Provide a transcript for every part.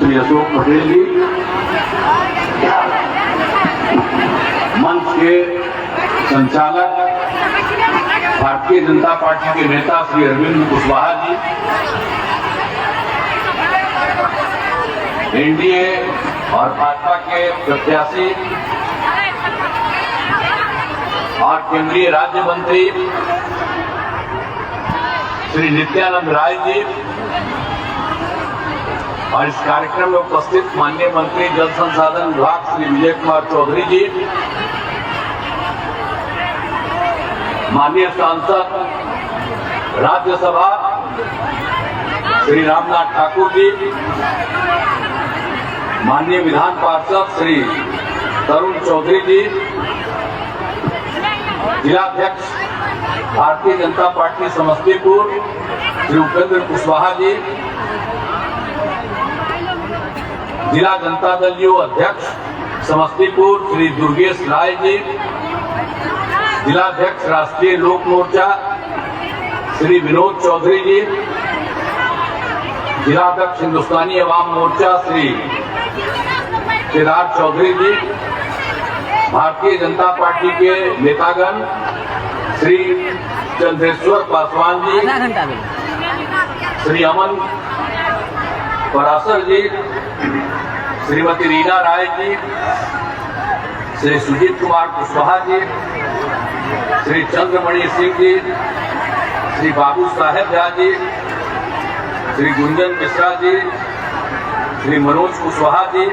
श्री अशोक पटेल जी, मंच के संचालक भारतीय जनता पार्टी के नेता श्री अरविंद कुशवाहा जी, एनडीए और भाजपा के प्रत्याशी और केंद्रीय राज्य मंत्री श्री नित्यानंद राय जी और इस कार्यक्रम में उपस्थित माननीय मंत्री जल संसाधन विभाग श्री विजय कुमार चौधरी जी, माननीय सांसद राज्यसभा श्री रामनाथ ठाकुर जी, माननीय विधान पार्षद श्री तरुण चौधरी जी, जिलाध्यक्ष भारतीय जनता पार्टी समस्तीपुर श्री उपेंद्र कुशवाहा जी, जिला जनता दल यू अध्यक्ष समस्तीपुर श्री दुर्गेश राय जी, जिलाध्यक्ष राष्ट्रीय लोक मोर्चा श्री विनोद चौधरी जी, जिलाध्यक्ष हिंदुस्तानी अवाम मोर्चा श्री केदार चौधरी जी, भारतीय जनता पार्टी के नेतागण श्री चंद्रेश्वर पासवान जी, श्री अमन पराशर जी, श्रीमती रीना राय जी, श्री सुजीत कुमार कुशवाहा जी, श्री चंद्रमणि सिंह जी, श्री बाबू साहेब झा जी, श्री गुंजन मिश्रा जी, श्री मनोज कुशवाहा जी,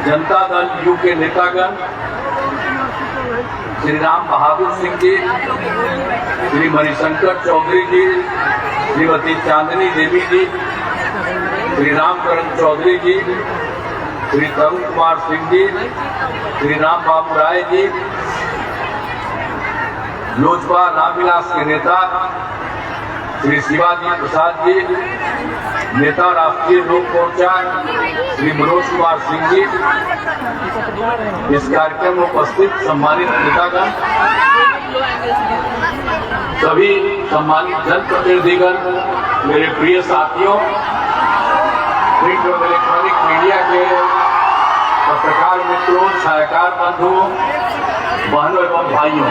जनता दल यू के नेतागण श्री राम बहादुर सिंह जी, श्री मणिशंकर चौधरी जी, श्रीमती चांदनी देवी जी, श्री रामकरण चौधरी जी, श्री तरुण कुमार सिंह जी, श्री राम बाबू राय जी, लोजपा रामविलास के नेता श्री शिवाजी प्रसाद जी, नेता राष्ट्रीय लोक मोर्चा श्री मनोज कुमार सिंह जी, इस कार्यक्रम में उपस्थित सम्मानित नेतागण, सभी सम्मानित जनप्रतिनिधिगण, मेरे प्रिय साथियों, प्रिंट और इलेक्ट्रॉनिक मीडिया के पत्रकार मित्रों, छायाकार बंधुओं, बहनों एवं भाइयों,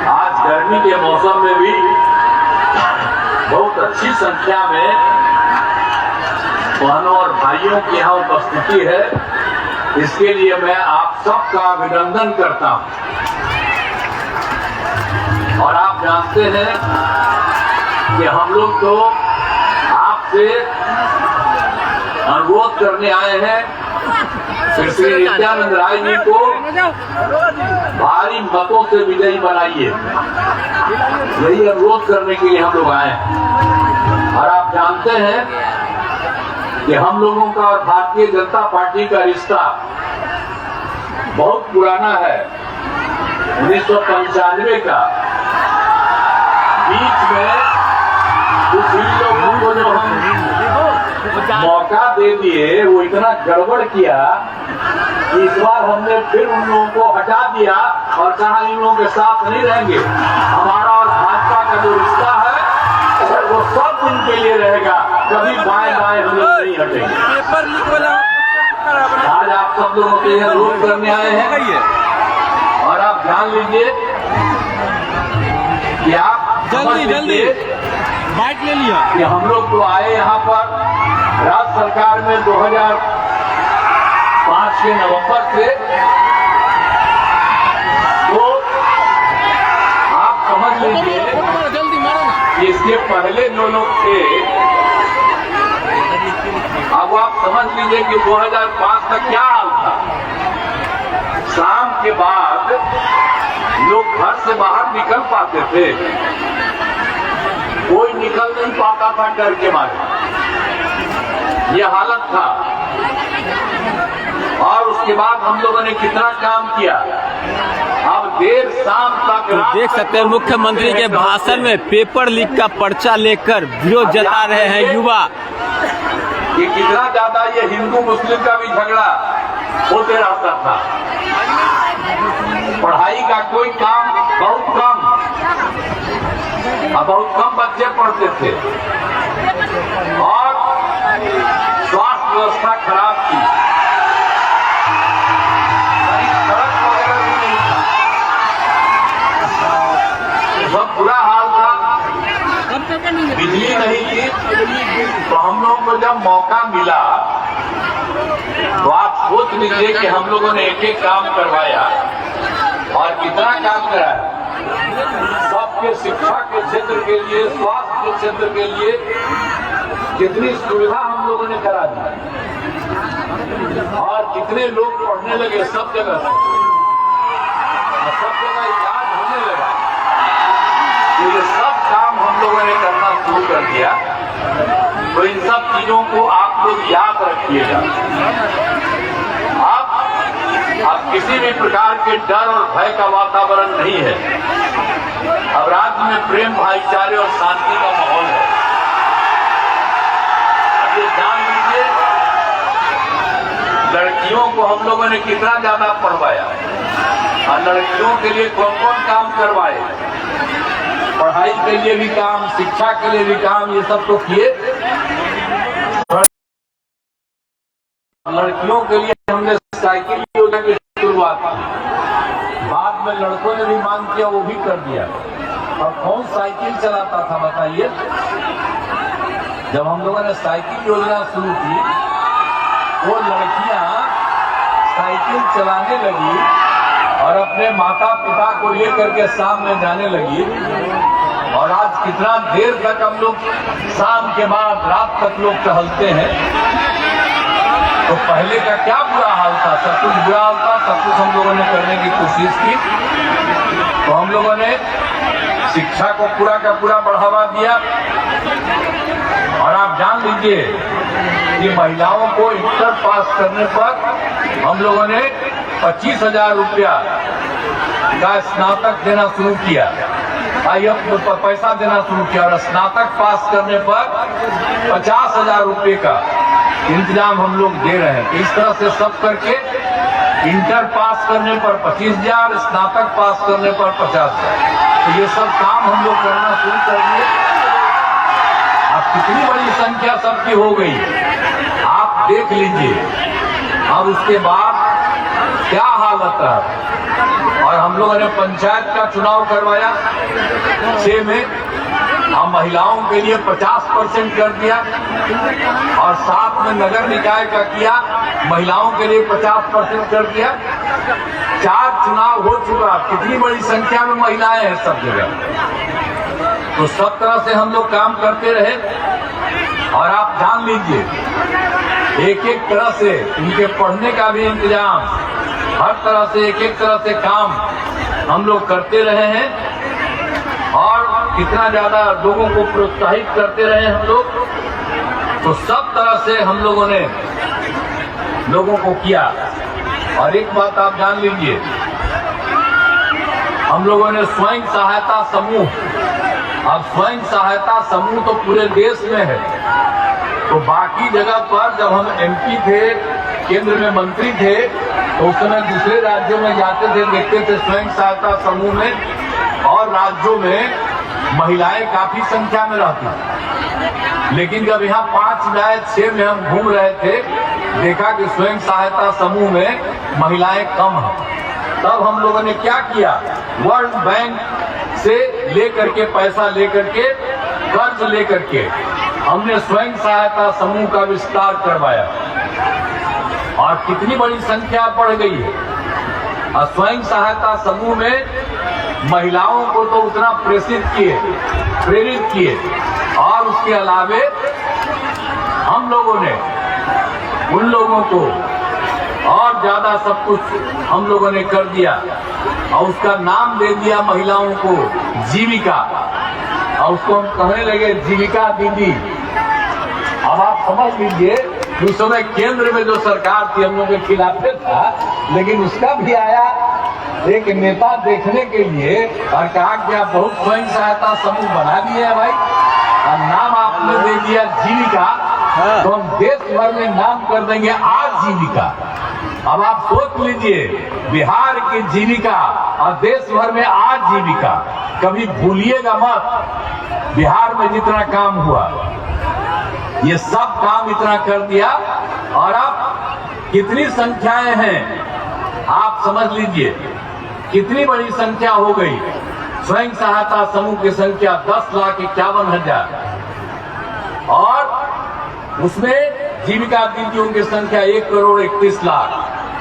आज गर्मी के मौसम में भी बहुत अच्छी संख्या में बहनों और भाइयों की यहाँ उपस्थिति है। इसके लिए मैं आप सबका अभिनंदन करता हूँ। और आप जानते हैं कि हम लोग तो आपसे अनुरोध करने आए हैं कि श्री नित्यानंद राय जी को भारी मतों से विजयी बनाइए, यही अनुरोध करने के लिए हम लोग आए हैं। और आप जानते हैं कि हम लोगों का और भारतीय जनता पार्टी का रिश्ता बहुत पुराना है, 1995 का। बीच में कुछ ही लोगों को जो हम मौका दे दिए, वो इतना गड़बड़ किया कि इस बार हमने फिर उन लोगों को हटा दिया और कहा इन लोगों के साथ नहीं रहेंगे। हमारा और भाजपा का जो रिश्ता है वो सब दिन के लिए रहेगा, कभी बाएं बाएं हम लोग नहीं हटेंगे। आज आप सब लोगों के यहाँ अनुरोध करने आए हैं और आप ध्यान लीजिए कि आप जल्दी बाइक ले लिया कि हम लोग तो आए यहाँ पर राज्य सरकार में 2005 के नवंबर से, तो आप समझ लीजिए कि इसके पहले जो लोग थे, अब आप समझ लीजिए कि 2005 का क्या हाल था। शाम के बाद लोग घर से बाहर निकल पाते थे, कोई निकल नहीं पाता था डर के मारे, ये हालत था। और उसके बाद हम लोगों ने कितना काम किया। अब देर शाम तक देख सकते हैं मुख्यमंत्री के भाषण में पेपर लीक का पर्चा लेकर विरोध जता रहे हैं युवा। कि कितना ज्यादा ये हिंदू मुस्लिम का भी झगड़ा होते रहता था। पढ़ाई का कोई काम बहुत कम, बहुत कम बच्चे पढ़ते थे। और तो हम लोगों को जब मौका मिला तो आप सोच लीजिए कि हम लोगों ने एक एक काम करवाया और कितना काम कराया। सबके शिक्षा के क्षेत्र के लिए, स्वास्थ्य के क्षेत्र के लिए कितनी सुविधा हम लोगों ने करा दी और कितने लोग पढ़ने लगे सब जगह से, और सब जगह इलाज होने लगा। तो ये सब काम हम लोगों ने करना शुरू कर दिया। तो इन सब चीजों को आप लोग याद रखिएगा। अब किसी भी प्रकार के डर और भय का वातावरण नहीं है। अब राज्य में प्रेम, भाईचारे और शांति का माहौल है। अब ये जान लीजिए लड़कियों को हम लोगों ने कितना ज्यादा पढ़वाया और लड़कियों के लिए कौन कौन काम करवाए। पढ़ाई के लिए भी काम, शिक्षा के लिए भी काम, ये सब तो किए। लड़कियों के लिए हमने साइकिल योजना की शुरुआत की। बाद में लड़कों ने भी मांग किया, वो भी कर दिया। और कौन साइकिल चलाता था बताइए? जब हम लोगों ने साइकिल योजना शुरू की वो लड़कियां साइकिल चलाने लगी और अपने माता पिता को लेकर के शाम में जाने लगी। और आज कितना देर तक हम लोग शाम के बाद रात तक लोग टहलते हैं। तो पहले का क्या बुरा हाल था, सब कुछ बुरा हाल था, सब कुछ हम लोगों ने करने की कोशिश की। तो हम लोगों ने शिक्षा को पूरा का पूरा बढ़ावा दिया। और आप जान लीजिए कि महिलाओं को इंटर पास करने पर हम लोगों ने 25,000 रुपया का स्नातक देना शुरू किया, पैसा देना शुरू किया। और स्नातक पास करने पर 50,000 रुपये का इंतजाम हम लोग दे रहे हैं। इस तरह से सब करके इंटर पास करने पर 25,000, स्नातक पास करने पर 50,000। तो ये सब काम हम लोग करना शुरू कर दिए। अब कितनी बड़ी संख्या सबकी हो गई आप देख लीजिए। और उसके बाद क्या हालत है। और हम लोगों ने पंचायत का चुनाव करवाया 6 में। हम महिलाओं के लिए 50% कर दिया और साथ में नगर निकाय का किया, महिलाओं के लिए 50% कर दिया। 4 चुनाव हो चुका, कितनी बड़ी संख्या में महिलाएं हैं सब जगह। तो सब तरह से हम लोग काम करते रहे। और आप जान लीजिए एक एक तरह से उनके पढ़ने का भी इंतजाम, हर तरह से एक एक तरह से काम हम लोग करते रहे हैं। और कितना ज्यादा लोगों को प्रोत्साहित करते रहे हम लोग। तो सब तरह से हम लोगों ने लोगों को किया। और एक बात आप जान लीजिए, हम लोगों ने स्वयं सहायता समूह, अब स्वयं सहायता समूह तो पूरे देश में है। तो बाकी जगह पर जब हम MP थे, केंद्र में मंत्री थे, तो उस समय दूसरे राज्यों में जाते थे, देखते थे स्वयं सहायता समूह में और राज्यों में महिलाएं काफी संख्या में रहती। लेकिन जब यहाँ 5 या 6 में हम घूम रहे थे, देखा कि स्वयं सहायता समूह में महिलाएं कम हैं। तब हम लोगों ने क्या किया, वर्ल्ड बैंक से लेकर के पैसा लेकर के, कर्ज लेकर के हमने स्वयं सहायता समूह का विस्तार करवाया। और कितनी बड़ी संख्या बढ़ गई है। और स्वयं सहायता समूह में महिलाओं को तो उतना प्रेरित किए और उसके अलावे हम लोगों ने उन लोगों को और ज्यादा सब कुछ हम लोगों ने कर दिया। और उसका नाम दे दिया महिलाओं को जीविका। और उसको हम कहने लगे जीविका दीदी। अब आप समझ लीजिए उस समय केंद्र में जो सरकार थी हम लोग के खिलाफ था, लेकिन उसका भी आया एक नेता देखने के लिए और कहा कि आप बहुत स्वयं सहायता समूह बना दिए हैं भाई, और नाम आपने दे दिया जीविका। तो हम देश भर में नाम कर देंगे आजीविका। अब आप सोच लीजिए, बिहार की जीविका और देश भर में आजीविका। कभी भूलिएगा मत, बिहार में जितना काम हुआ ये सब काम इतना कर दिया। और अब कितनी संख्याएं हैं आप समझ लीजिए, कितनी बड़ी संख्या हो गई। स्वयं सहायता समूह की संख्या 10,51,000। और उसमें जीविका दीदियों की संख्या 1,31,00,000।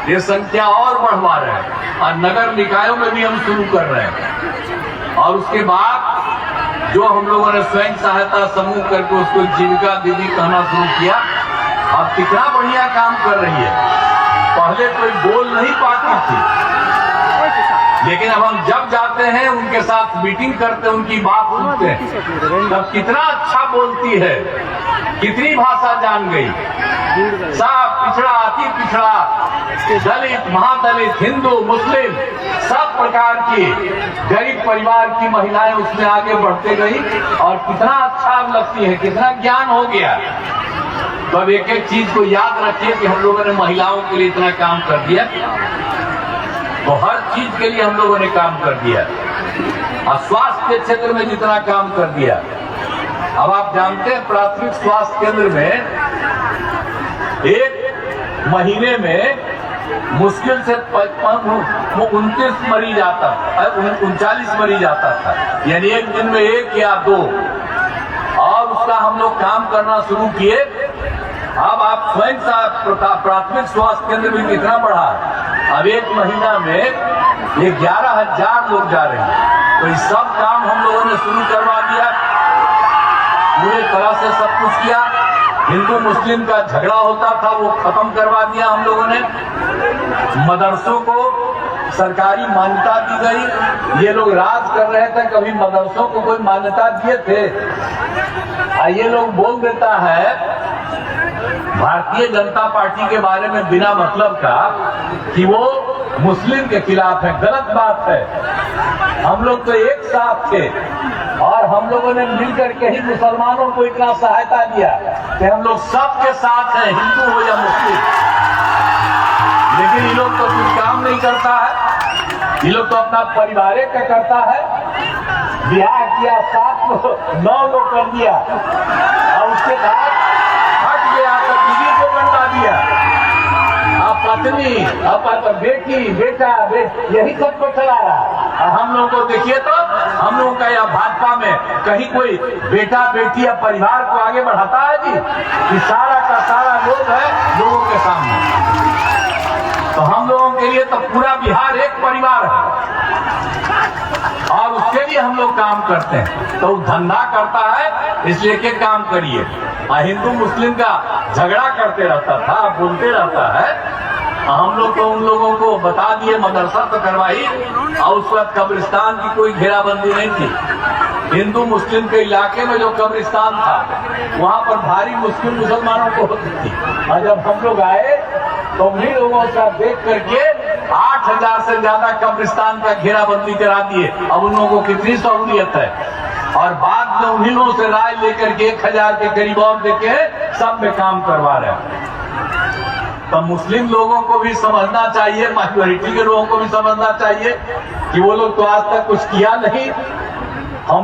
ये संख्या और बढ़वा रहे हैं और नगर निकायों में भी हम शुरू कर रहे हैं। और उसके बाद जो हम लोगों ने स्वयं सहायता समूह करके उसको जीविका दीदी कहना शुरू किया, अब कितना बढ़िया काम कर रही है। पहले कोई बोल नहीं पाती थी, लेकिन अब हम जब जाते हैं उनके साथ मीटिंग करते हैं, उनकी बात सुनते हैं, तब कितना अच्छा बोलती है, कितनी भाषा जान गई। सब पिछड़ा, अति पिछड़ा, दलित, महादलित, हिंदू, मुस्लिम, सब प्रकार की गरीब परिवार की महिलाएं उसमें आगे बढ़ते गई और कितना अच्छा लगती है, कितना ज्ञान हो गया। तो अब एक एक चीज को याद रखिए कि हम लोगों ने महिलाओं के लिए इतना काम कर दिया, तो हर चीज के लिए हम लोगों ने काम कर दिया और स्वास्थ्य के क्षेत्र में जितना काम कर दिया। अब आप जानते हैं प्राथमिक स्वास्थ्य केंद्र में एक महीने में मुश्किल से 29 मरीज आता था, 39 मरीज आता था, यानी एक दिन में 1 या 2। और उसका हम लोग काम करना शुरू किए। अब आप स्वयं प्राथमिक स्वास्थ्य केंद्र में कितना बढ़ा, अब एक महीना में 11,000 लोग जा रहे हैं। तो ये सब काम हम लोगों ने शुरू करवा दिया, पूरे तरह से सब कुछ किया। हिंदू मुस्लिम का झगड़ा होता था वो खत्म करवा दिया हम लोगों ने। मदरसों को सरकारी मान्यता दी गई। ये लोग राज कर रहे थे, कभी मदरसों को कोई मान्यता दिए थे? ये लोग बोल देता है भारतीय जनता पार्टी के बारे में बिना मतलब का कि वो मुस्लिम के खिलाफ है, गलत बात है। हम लोग तो एक साथ थे और हम लोगों ने मिलकर के ही मुसलमानों को इतना सहायता दिया कि हम लोग सबके साथ हैं, हिंदू हो या मुस्लिम। लेकिन ये लोग तो कुछ काम नहीं करता है, ये लोग तो अपना परिवार का करता है। ब्याह किया, 7 लोग 9 लोग कर दिया और उसके बाद हट गया तो बीवी को बंटा दिया, अब पत्नी, अब बेटी, बेटा, यही सब को चला रहा। हम लोगों को देखिए तो हम लोगों का यह भाजपा में कहीं कोई बेटा बेटी या परिवार को आगे बढ़ाता है जी? कि सारा का सारा लोग है लोगों के सामने। तो हम लोगों के लिए तो पूरा बिहार एक परिवार है और उसके लिए हम लोग काम करते हैं। तो धंधा करता है इसलिए के काम करिए। हिंदू मुस्लिम का झगड़ा करते रहता था, बोलते रहता है। हम लोग तो उन लोगों को बता दिए, मदरसा तो करवाई और उस वक्त कब्रिस्तान की कोई घेराबंदी नहीं थी। हिंदू मुस्लिम के इलाके में जो कब्रिस्तान था वहां पर भारी मुस्लिम मुसलमानों को होती थी। और जब हम लोग आए तो उन्हीं लोगों का देख करके 8,000 से ज्यादा कब्रिस्तान का घेराबंदी करा दिए। अब उन लोगों को कितनी सहूलियत है। और बाद में उन्हीं लोगों से राय लेकर के 1,000 के करीब और देके सब में काम करवा रहे हैं। तो मुस्लिम लोगों को भी समझना चाहिए, माइनॉरिटी के लोगों को भी समझना चाहिए कि वो लोग तो आज तक कुछ किया नहीं